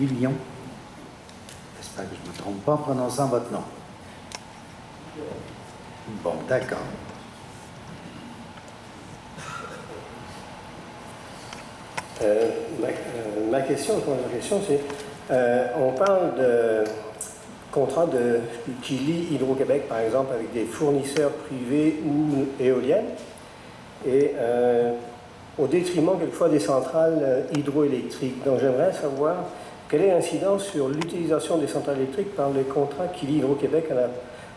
depuis Lyon. J'espère que je ne me trompe pas en prononçant votre nom. Bon, d'accord. Ma question, c'est, on parle de contrats qui lient Hydro-Québec, par exemple, avec des fournisseurs privés ou éoliennes, et au détriment quelquefois des centrales hydroélectriques. Donc j'aimerais savoir quelle est l'incidence sur l'utilisation des centrales électriques par les contrats qui lient Hydro-Québec à la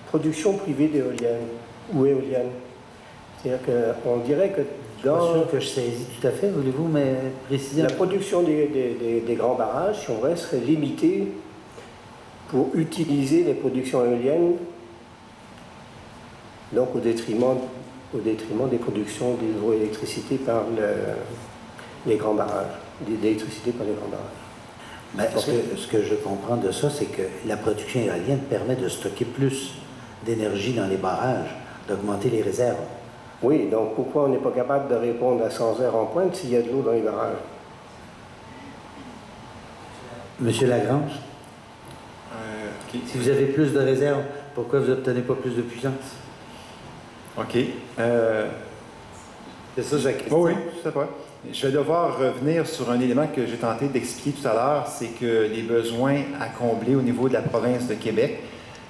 production privée d'éoliennes ou éoliennes. C'est-à-dire qu'on dirait que dans... Je suis pas sûr que je saisis tout à fait. Voulez-vous me préciser? La production des grands barrages, si on veut, serait limitée pour utiliser les productions éoliennes, donc au détriment des productions d'hydroélectricité par les grands barrages, d'électricité par les grands barrages. Ben, ce que je comprends de ça, c'est que la production éolienne permet de stocker plus d'énergie dans les barrages, d'augmenter les réserves. Oui, donc pourquoi on n'est pas capable de répondre à 100 heures en pointe s'il y a de l'eau dans les barrages? Monsieur Lagrange, OK. si vous avez plus de réserves, pourquoi vous n'obtenez pas plus de puissance? OK. C'est ça, Jacques. Oui, tout à fait. Je vais devoir revenir sur un élément que j'ai tenté d'expliquer tout à l'heure, c'est que les besoins à combler au niveau de la province de Québec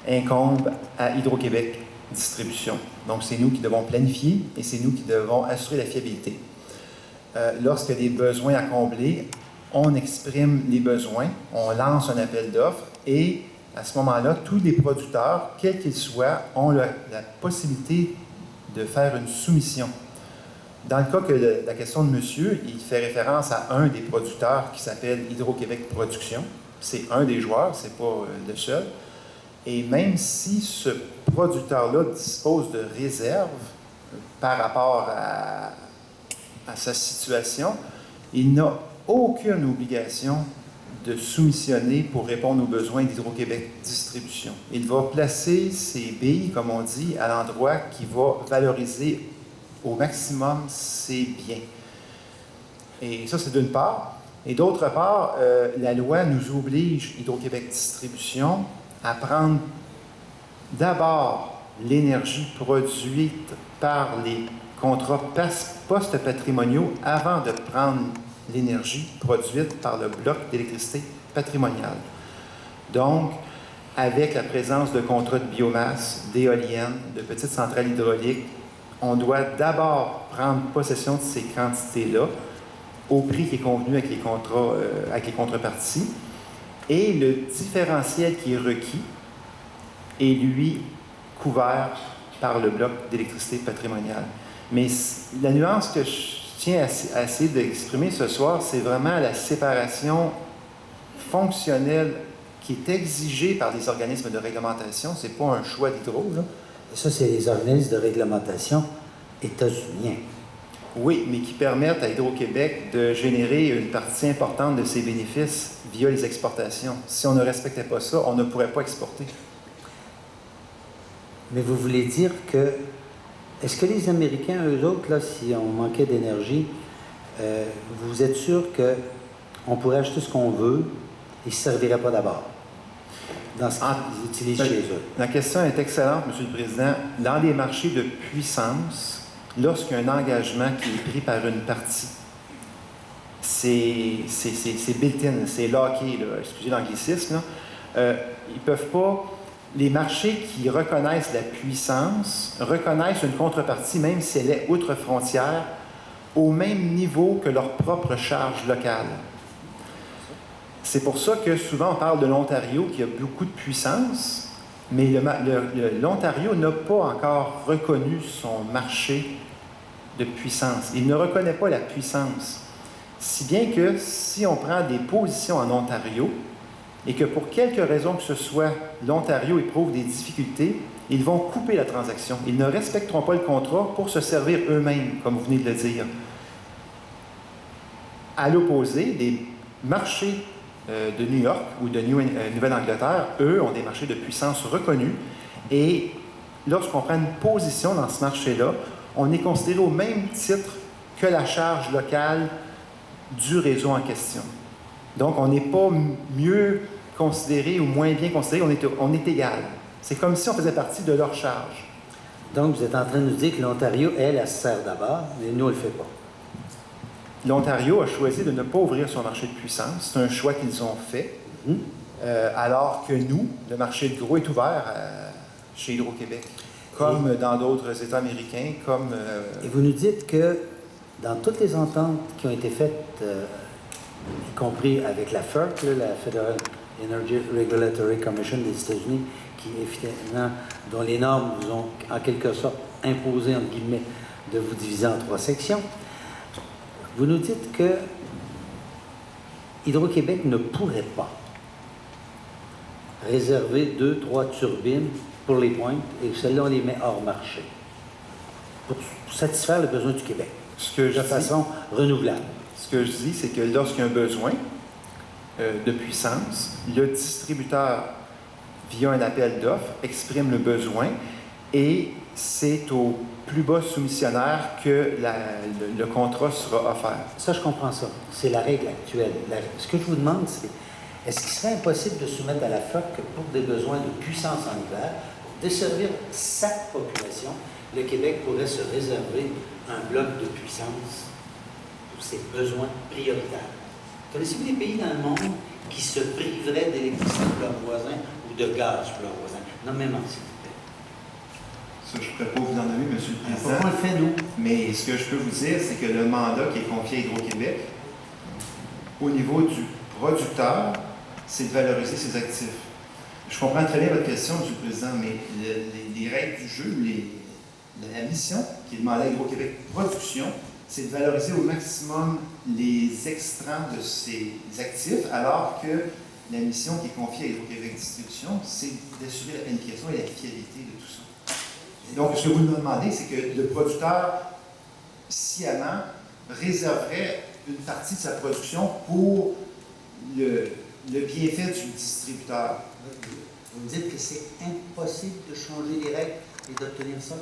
incombent à Hydro-Québec Distribution. Donc, c'est nous qui devons planifier et c'est nous qui devons assurer la fiabilité. Lorsqu'il y a des besoins à combler, on exprime les besoins, on lance un appel d'offres et à ce moment-là, tous les producteurs, quels qu'ils soient, ont la possibilité de faire une soumission. Dans le cas que la question de monsieur, il fait référence à un des producteurs qui s'appelle Hydro-Québec Production. C'est un des joueurs, c'est pas le seul. Et même si ce producteur-là dispose de réserves par rapport à sa situation, il n'a aucune obligation de soumissionner pour répondre aux besoins d'Hydro-Québec Distribution. Il va placer ses billes, comme on dit, à l'endroit qui va valoriser au maximum ses biens. Et ça, c'est d'une part. Et d'autre part, la loi nous oblige, Hydro-Québec Distribution, à prendre d'abord l'énergie produite par les contrats post-patrimoniaux avant de prendre l'énergie produite par le bloc d'électricité patrimoniale. Donc, avec la présence de contrats de biomasse, d'éoliennes, de petites centrales hydrauliques, on doit d'abord prendre possession de ces quantités-là au prix qui est convenu avec les contreparties. Et le différentiel qui est requis est, lui, couvert par le bloc d'électricité patrimoniale. Mais la nuance que je tiens à essayer d'exprimer ce soir, c'est vraiment la séparation fonctionnelle qui est exigée par les organismes de réglementation. Ce n'est pas un choix d'Hydro, là. Et ça, c'est les organismes de réglementation états-uniens. Oui, mais qui permettent à Hydro-Québec de générer une partie importante de ses bénéfices via les exportations. Si on ne respectait pas ça, on ne pourrait pas exporter. Mais vous voulez dire que... Est-ce que les Américains, eux autres, là, si on manquait d'énergie, vous êtes sûr qu'on pourrait acheter ce qu'on veut et ne se servirait pas d'abord dans ce qu'ils utilisent chez eux? La question est excellente, M. le Président. Dans les marchés de puissance, lorsqu'il y a un engagement qui est pris par une partie, c'est built-in, c'est locké, là, excusez l'anglicisme, ils ne peuvent pas... Les marchés qui reconnaissent la puissance reconnaissent une contrepartie, même si elle est outre-frontière, au même niveau que leur propre charge locale. C'est pour ça que souvent on parle de l'Ontario qui a beaucoup de puissance, mais l'Ontario n'a pas encore reconnu son marché de puissance. Il ne reconnaît pas la puissance. Si bien que si on prend des positions en Ontario, et que pour quelque raison que ce soit, l'Ontario éprouve des difficultés, ils vont couper la transaction. Ils ne respecteront pas le contrat pour se servir eux-mêmes, comme vous venez de le dire. À l'opposé, des marchés de New York ou de Nouvelle-Angleterre, eux, ont des marchés de puissance reconnus. Et lorsqu'on prend une position dans ce marché-là, on est considéré au même titre que la charge locale du réseau en question. Donc, on n'est pas mieux considéré ou moins bien considéré, on est égal. C'est comme si on faisait partie de leur charge. Donc, vous êtes en train de nous dire que l'Ontario, elle se sert d'abord, mais nous, on ne le fait pas. L'Ontario a choisi de ne pas ouvrir son marché de puissance. C'est un choix qu'ils ont fait. Alors que nous, le marché de gros est ouvert chez Hydro-Québec, comme dans d'autres États américains, comme... Et vous nous dites que dans toutes les ententes qui ont été faites, y compris avec la FERC, la Federal Energy Regulatory Commission des États-Unis, qui est finalement, dont les normes vous ont en quelque sorte imposé, entre guillemets, de vous diviser en 3 sections, vous nous dites que Hydro-Québec ne pourrait pas réserver 2-3 turbines pour les pointes et que celles-là, on les met hors marché pour satisfaire le besoin du Québec de façon renouvelable. Ce que je dis, c'est que lorsqu'il y a un besoin de puissance, le distributeur, via un appel d'offres, exprime le besoin et c'est au plus bas soumissionnaire que le contrat sera offert. Ça, je comprends ça. C'est la règle actuelle. Ce que je vous demande, c'est est-ce qu'il serait impossible de soumettre à la FERC que pour des besoins de puissance en hiver, pour desservir sa population, le Québec pourrait se réserver un bloc de puissance pour ses besoins prioritaires? Connaissez-vous des pays dans le monde qui se priveraient d'électricité pour leurs voisins ou de gaz pour leurs voisins? Nommez-moi, s'il vous plaît. Ça, je ne pourrais pas vous en nommer, M. le Président. Pourquoi on le fait, nous? Mais ce que je peux vous dire, c'est que le mandat qui est confié à Hydro-Québec, au niveau du producteur, c'est de valoriser ses actifs. Je comprends très bien votre question, M. le Président, mais les règles du jeu, la mission qui est demandée à Hydro-Québec Production, c'est de valoriser au maximum les extrants de ces actifs, alors que la mission qui est confiée à Hydro-Québec Distribution, c'est d'assurer la planification et la fiabilité de tout ça. Et donc, ce que vous nous demandez, c'est que le producteur, sciemment, réserverait une partie de sa production pour le bienfait du distributeur. Vous me dites que c'est impossible de changer les règles et d'obtenir ça?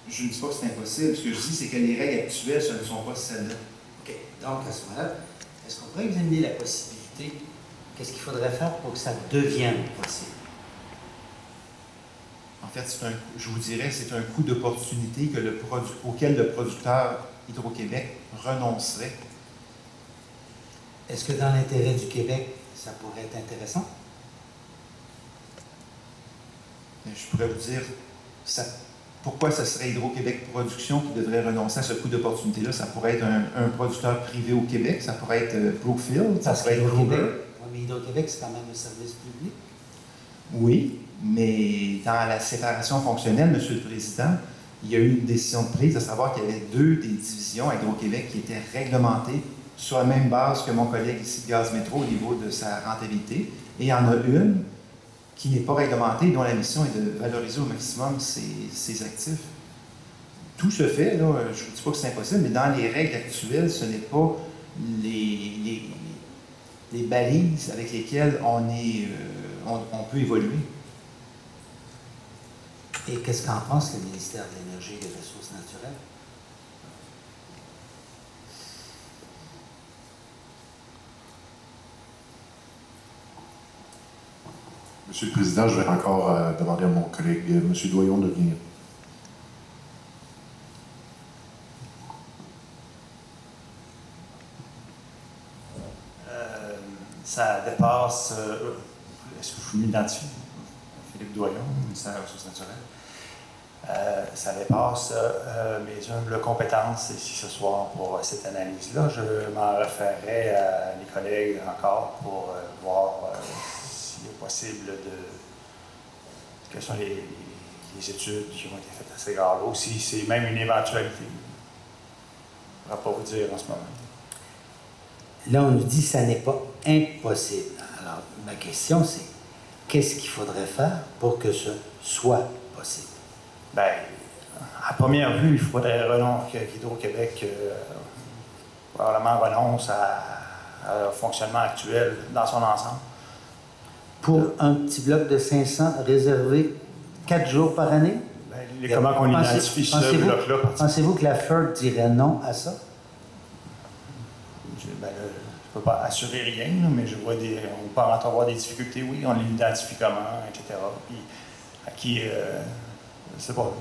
Je ne dis pas que c'est impossible. Ce que je dis, c'est que les règles actuelles, ce ne sont pas celles-là. OK. Donc, à ce moment-là, est-ce qu'on pourrait examiner la possibilité? Qu'est-ce qu'il faudrait faire pour que ça devienne possible? En fait, je vous dirais, c'est un coût d'opportunité auquel le producteur Hydro-Québec renoncerait. Est-ce que dans l'intérêt du Québec, ça pourrait être intéressant? Je pourrais vous dire pourquoi ce serait Hydro-Québec Production qui devrait renoncer à ce coût d'opportunité-là. Ça pourrait être un producteur privé au Québec, ça pourrait être Brookfield, ça pourrait être Hydro-Québec. Oui, mais Hydro-Québec, c'est quand même un service public. Oui, mais dans la séparation fonctionnelle, M. le Président, il y a eu une décision de prise, à savoir qu'il y avait 2 des divisions à Hydro-Québec qui étaient réglementées sur la même base que mon collègue ici de Gaz Métro au niveau de sa rentabilité. Et il y en a une qui n'est pas réglementée, dont la mission est de valoriser au maximum ses actifs. Tout se fait, là, je ne vous dis pas que c'est impossible, mais dans les règles actuelles, ce n'est pas les balises avec lesquelles on peut évoluer. Et qu'est-ce qu'en pense le ministère de l'Énergie et des Ressources naturelles? Monsieur le Président, je vais encore demander à mon collègue, M. Doyon, de venir. Ça dépasse... Est-ce que je m'identifie? Philippe Doyon, ministère des Ressources naturelles. Ça dépasse mes humbles compétences ici ce soir pour cette analyse-là. Je m'en référerai à mes collègues encore pour voir s'il est possible quelles sont les études qui ont été faites à cet égard-là, ou si c'est même une éventualité. Je ne pourrais pas vous dire en ce moment. Là, on nous dit que ça n'est pas impossible. Alors, ma question, c'est qu'est-ce qu'il faudrait faire pour que ce soit possible? Bien, à première vue, il faudrait qu'Hydro-Québec probablement renonce à fonctionnement actuel dans son ensemble. Pour un petit bloc de 500 réservé 4 jours par année? Bien, comment qu'on identifie ce bloc-là? Pensez-vous que la FERC dirait non à ça? Ben, peux pas assurer rien, là, mais je vois on peut avoir des difficultés, oui, on l'identifie comment, etc. Puis, à qui, je sais pas,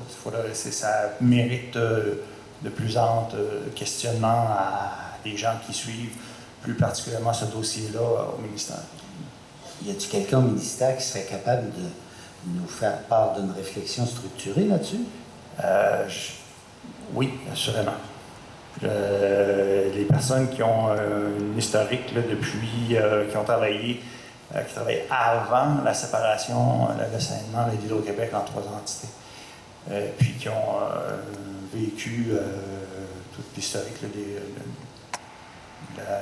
ça mérite de plus amples questionnements à des gens qui suivent plus particulièrement ce dossier-là au ministère. Y a-t-il quelqu'un au ministère qui serait capable de nous faire part d'une réflexion structurée là-dessus? Oui, assurément. Les personnes qui ont un historique là, depuis, qui ont travaillé, qui travaillaient avant la séparation, l'assainissement d'Hydro-Québec en 3 entités, puis qui ont vécu tout l'historique de la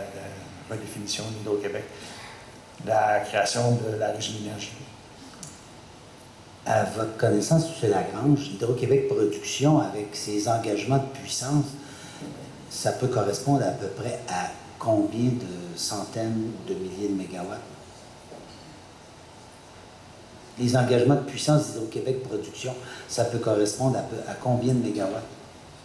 redéfinition d'Hydro-Québec, la création de la Régie de l'énergie. À votre connaissance, M. Lagrange, Hydro-Québec Production, avec ses engagements de puissance, ça peut correspondre à peu près à combien de centaines ou de milliers de mégawatts? Les engagements de puissance d'Hydro-Québec Production, ça peut correspondre à combien de mégawatts?